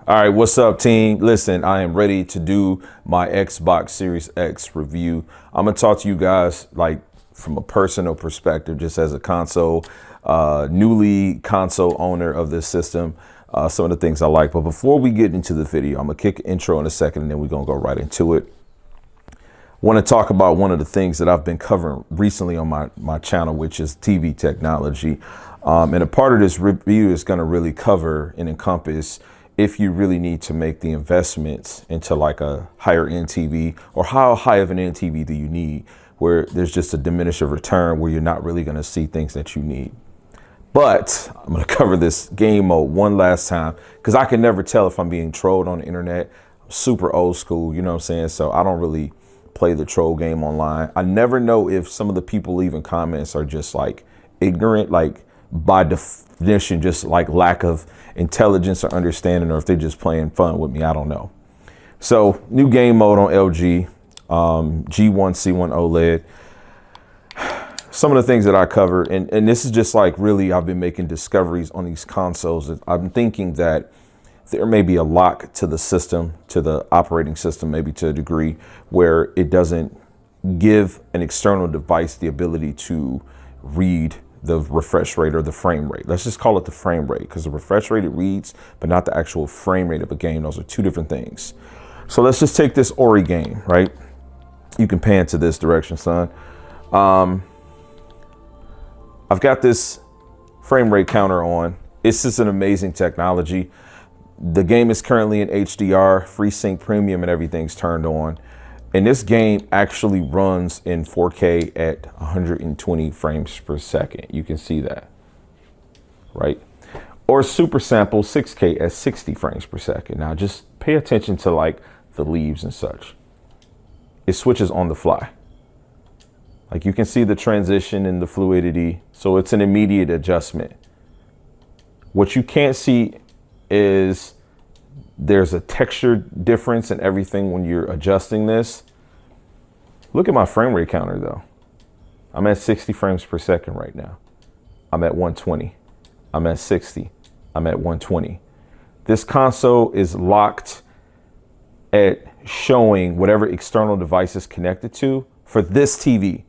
All right, what's up, team? Listen, I am ready to do my Xbox Series X review. I'm gonna talk to you guys like from a personal perspective, just as a newly console owner of this system. Some of the things I like. But before we get into the video, I'm gonna kick an intro in a second, and then we're gonna go right into it. Want to talk about one of the things that I've been covering recently on my channel, which is TV technology. And a part of this review is going to really cover and encompass if you really need to make the investments into like a higher end TV, or how high of an end TV do you need, where there's just a diminishing return where you're not really going to see things that you need. But I'm going to cover this game mode one last time because I can never tell if I'm being trolled on the internet. I'm super old school, you know what I'm saying? So I don't really play the troll game online. I never know if some of the people leaving comments are just like ignorant, like by definition, just like lack of intelligence or understanding, or if they're just playing fun with me. I don't know. So new game mode on LG, G1C1 OLED. Some of the things that I cover, and this is just like really, I've been making discoveries on these consoles. I'm thinking that there may be a lock to the system, to the operating system, maybe to a degree where it doesn't give an external device the ability to read the refresh rate or the frame rate. Let's just call it the frame rate, because the refresh rate it reads, but not the actual frame rate of a game. Those are two different things. So let's just take this Ori game, right? You can pan to this direction, son. I've got this frame rate counter on. It's just an amazing technology. The game is currently in HDR, FreeSync Premium, and everything's turned on. And this game actually runs in 4K at 120 frames per second. You can see that, right? Or Super Sample 6K at 60 frames per second. Now just pay attention to like the leaves and such. It switches on the fly. Like you can see the transition and the fluidity. So it's an immediate adjustment. What you can't see is there's a texture difference in everything when you're adjusting this. Look at my frame rate counter though. I'm at 60 frames per second right now. I'm at 120. I'm at 60. I'm at 120. This console is locked at showing whatever external device is connected to for this TV.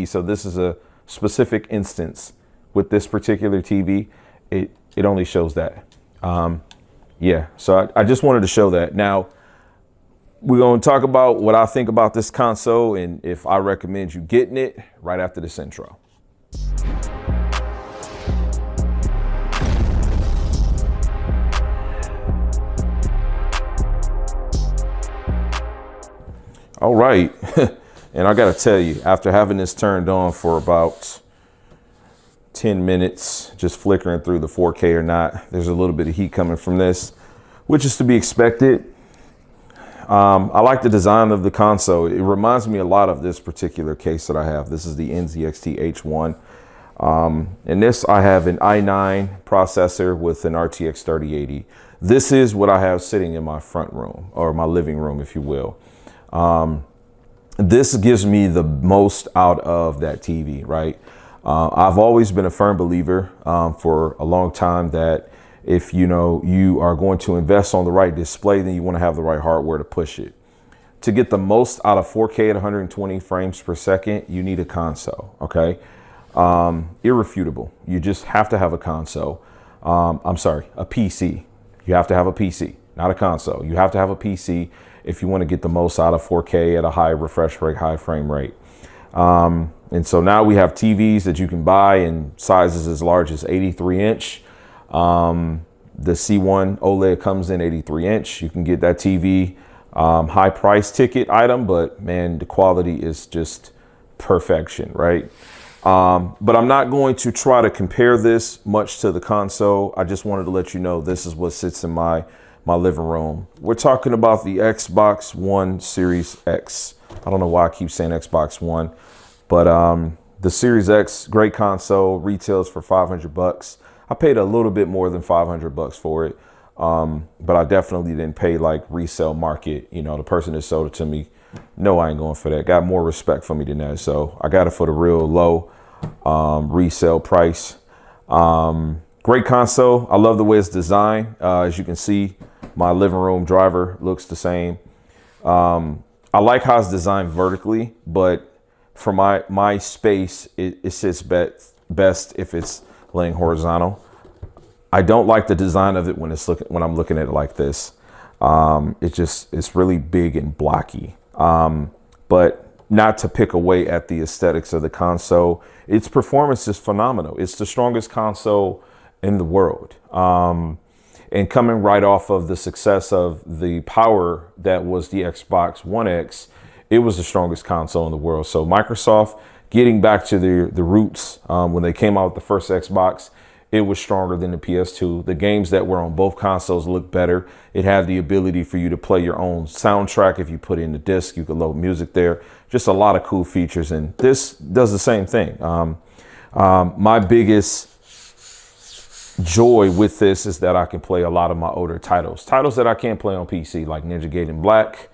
So this is a specific instance with this particular TV. It only shows that. Yeah, so I just wanted to show that. Now, we're going to talk about what I think about this console and if I recommend you getting it right after this intro. All right. And I got to tell you, after having this turned on for about 10 minutes, just flickering through the 4K or not, there's a little bit of heat coming from this, which is to be expected. I like the design of the console. It reminds me a lot of this particular case that I have. This is the NZXT H1. In this, I have an i9 processor with an RTX 3080. This is what I have sitting in my front room, or my living room, if you will. This gives me the most out of that TV, right? I've always been a firm believer for a long time that if you are going to invest on the right display, then you want to have the right hardware to push it. To get the most out of 4K at 120 frames per second, you need a console, okay? Irrefutable. You just have to have a console. I'm sorry, a PC. You have to have a PC, not a console. You have to have a PC if you want to get the most out of 4K at a high refresh rate, high frame rate. And so now we have TVs that you can buy in sizes as large as 83 inch. The C1 OLED comes in 83 inch. You can get that TV, high price ticket item, but man, the quality is just perfection, right? But I'm not going to try to compare this much to the console. I just wanted to let you know this is what sits in my living room. We're talking about the Xbox One Series X. I don't know why I keep saying Xbox One, but the Series X, great console, retails for $500. I paid a little bit more than $500 for it, but I definitely didn't pay like resale market. The person that sold it to me, no, I ain't going for that. Got more respect for me than that, so I got it for the real low resale price. Great console. I love the way it's designed. As you can see, my living room driver looks the same. I like how it's designed vertically, but for my space, it sits best if it's laying horizontal. I don't like the design of it when I'm looking at it like this. It's really big and blocky. But not to pick away at the aesthetics of the console, its performance is phenomenal. It's the strongest console in the world. And coming right off of the success of the power that was the Xbox One X, it was the strongest console in the world. So Microsoft getting back to the roots, when they came out with the first Xbox, it was stronger than the PS2. The games that were on both consoles looked better. It had the ability for you to play your own soundtrack. If you put in the disc, you could load music there. Just a lot of cool features. And this does the same thing. My biggest joy with this is that I can play a lot of my older titles that I can't play on PC, like Ninja Gaiden Black.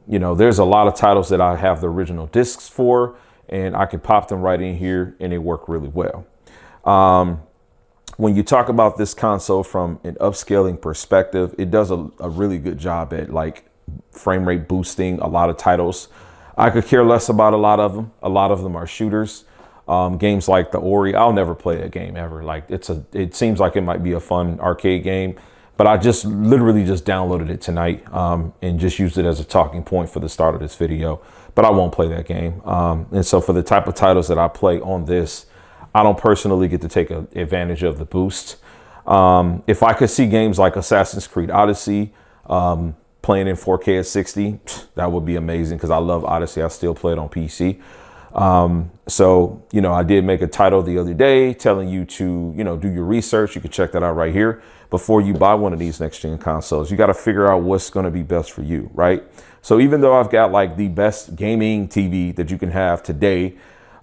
There's a lot of titles that I have the original discs for, and I can pop them right in here and they work really well. When you talk about this console from an upscaling perspective, it does a really good job at like frame rate boosting a lot of titles. I could care less about a lot of them. A lot of them are shooters. Games like the Ori, I'll never play a game ever. Like it seems like it might be a fun arcade game, but I just literally just downloaded it tonight and just used it as a talking point for the start of this video, but I won't play that game. And so for the type of titles that I play on this, I don't personally get to take advantage of the boost. If I could see games like Assassin's Creed Odyssey playing in 4K at 60, that would be amazing because I love Odyssey. I still play it on PC. So, I did make a title the other day telling you to, do your research. You can check that out right here. Before you buy one of these next gen consoles, you got to figure out what's going to be best for you, right? So even though I've got like the best gaming TV that you can have today,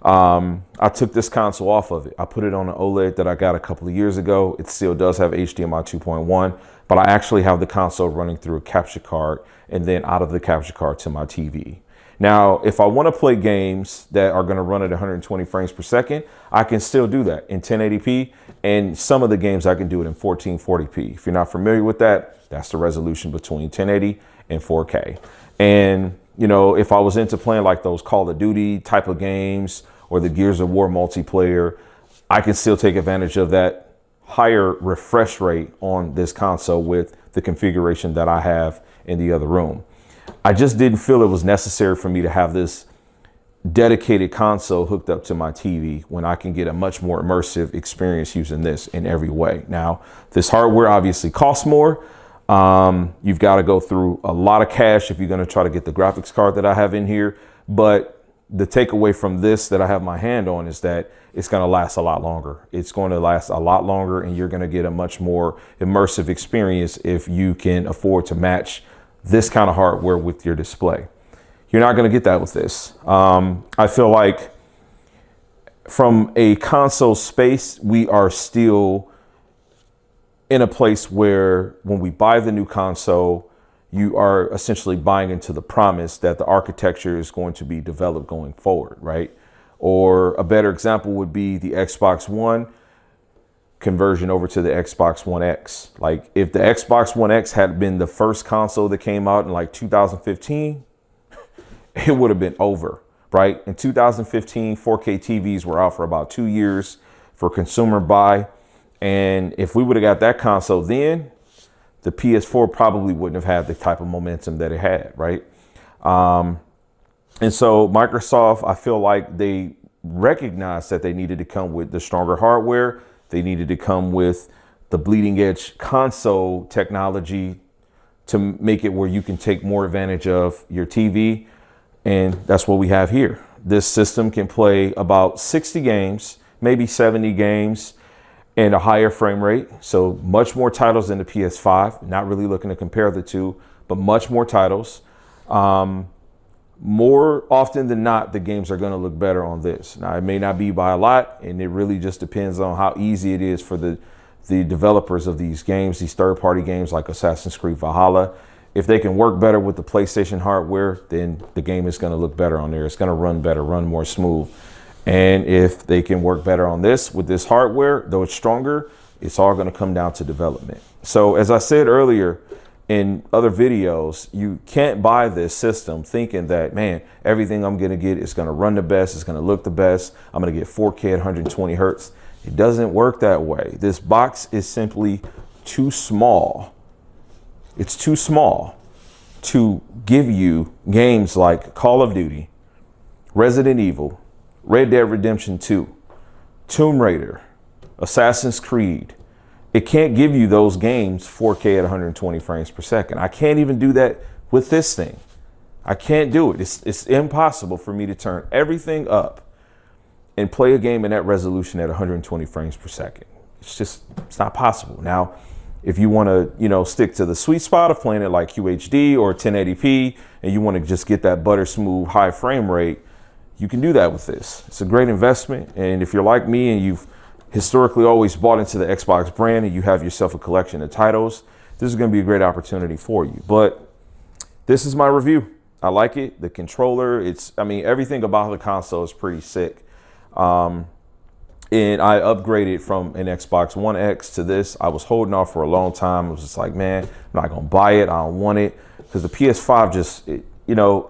I took this console off of it. I put it on an OLED that I got a couple of years ago. It still does have HDMI 2.1, but I actually have the console running through a capture card and then out of the capture card to my TV. Now, if I want to play games that are going to run at 120 frames per second, I can still do that in 1080p. And some of the games I can do it in 1440p. If you're not familiar with that, that's the resolution between 1080 and 4K. And, if I was into playing like those Call of Duty type of games or the Gears of War multiplayer, I can still take advantage of that higher refresh rate on this console with the configuration that I have in the other room. I just didn't feel it was necessary for me to have this dedicated console hooked up to my TV when I can get a much more immersive experience using this in every way. Now, this hardware obviously costs more. You've got to go through a lot of cash if you're going to try to get the graphics card that I have in here. But the takeaway from this that I have my hand on is that it's going to last a lot longer. It's going to last a lot longer, and you're going to get a much more immersive experience if you can afford to match this kind of hardware with your display. You're not going to get that with this. I feel like from a console space, we are still in a place where when we buy the new console, you are essentially buying into the promise that the architecture is going to be developed going forward, right? Or a better example would be the Xbox One conversion over to the Xbox One X. Like if the Xbox One X had been the first console that came out in like 2015, it would have been over, right? In 2015, 4K TVs were out for about 2 years for consumer buy. And if we would have got that console then, the PS4 probably wouldn't have had the type of momentum that it had, right? And so Microsoft, I feel like they recognized that they needed to come with the stronger hardware. They needed to come with the bleeding edge console technology to make it where you can take more advantage of your TV. And that's what we have here. This system can play about 60 games, maybe 70 games, and a higher frame rate. So much more titles than the PS5. Not really looking to compare the two, but much more titles. More often than not, the games are going to look better on this. Now, it may not be by a lot, and it really just depends on how easy it is for the developers of these games, these third-party games like Assassin's Creed Valhalla. If they can work better with the PlayStation hardware, then the game is going to look better on there. It's going to run better, run more smooth. And if they can work better on this with this hardware, though it's stronger, it's all going to come down to development. So as I said earlier in other videos, you can't buy this system thinking that, man, everything I'm going to get is going to run the best, it's going to look the best, I'm going to get 4K at 120 hertz. It doesn't work that way. This box is simply too small. It's too small to give you games like Call of Duty, Resident Evil, Red Dead Redemption 2, Tomb Raider, Assassin's Creed. It can't give you those games 4K at 120 frames per second. I can't even do that with this thing. I can't do it. It's impossible for me to turn everything up and play a game in that resolution at 120 frames per second. It's not possible. Now, if you want to, stick to the sweet spot of playing it like QHD or 1080p, and you want to just get that butter smooth high frame rate, you can do that with this. It's a great investment. And if you're like me and you've historically always bought into the Xbox brand and you have yourself a collection of titles, this is going to be a great opportunity for you. But this is my review. I like it. The controller, everything about the console is pretty sick. And I upgraded from an Xbox One X to this. I was holding off for a long time. I was just like, man, I'm not going to buy it. I don't want it. Because the PS5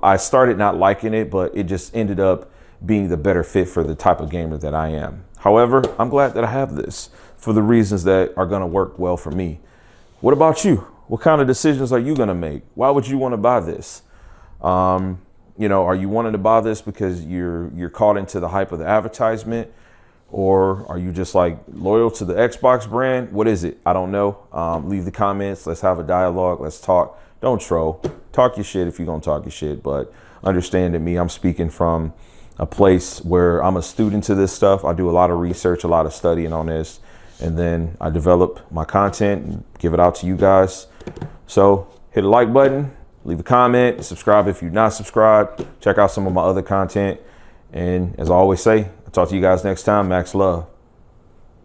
I started not liking it, but it just ended up being the better fit for the type of gamer that I am. However, I'm glad that I have this for the reasons that are going to work well for me. What about you? What kind of decisions are you going to make? Why would you want to buy this? Are you wanting to buy this because you're caught into the hype of the advertisement? Or are you just like loyal to the Xbox brand? What is it? I don't know. Leave the comments. Let's have a dialogue. Let's talk. Don't troll. Talk your shit if you're going to talk your shit. But understand that I'm speaking from a place where I'm a student to this stuff. I do a lot of research, a lot of studying on this. And then I develop my content and give it out to you guys. So hit a like button, leave a comment, subscribe if you're not subscribed. Check out some of my other content. And as I always say, I'll talk to you guys next time. Max love.